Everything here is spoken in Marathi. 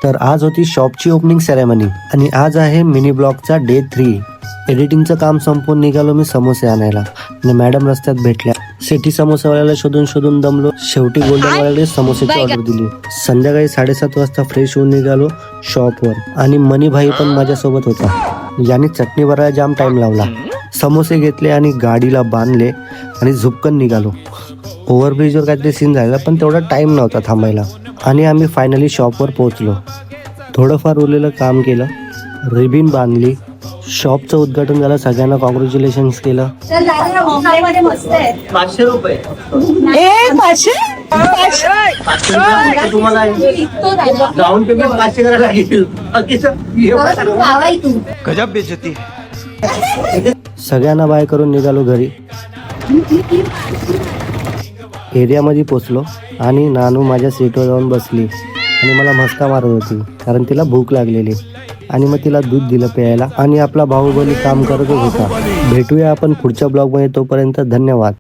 तर आज होती शॉपची ओपनिंग सेरेमनी आणि आज आहे मिनी ब्लॉगचा डे 3. एडिटिंगचं काम संपून निघालो मी समोसे आणायला आणि मॅडम रस्त्यात भेटल्या. सिटी समोसावाल्याला शोधून शोधून दमलो. शेवटी गोल्डनवाल्याने समोसेची ऑर्डर दिली. संध्याकाळी 7:30 वाजता फ्रेश होऊन निघालो शॉपवर आणि मनी भाई पण माझ्यासोबत होता. याने चटणी भरायला जाम टाइम लावला. समोसे घेतले आणि गाडीला बांधले आणि झुपकन निघालो. ओव्हरब्रिजवर काहीतरी सीन झाला पण तेवढा टाइम नव्हता थांबायला आणि आम्ही फायनली शॉपवर पोहोचलो. थोडंफार उरलेलं काम केलं, रिबिन बांधली, शॉपचं उद्घाटन झालं. सगळ्यांना कॉंग्रॅच्युलेशन्स केलं. 500 रुपये तुम्हाला डाऊन पेमेंट 500 करायला लागेल. गजब बेइज्जती है. सगळ्यांना बाय करून निघालो घरी. एरियामध्ये पोचलो आणि नानू माझ्या सीटवर जाऊन बसली आणि मला मस्का मारत होती कारण तिला भूक लागलेली आणि मग तिला दूध दिलं प्यायला आणि आपला बाहुबली काम करतच होता. भेटूया आपण पुढच्या ब्लॉगमध्ये. तोपर्यंत धन्यवाद.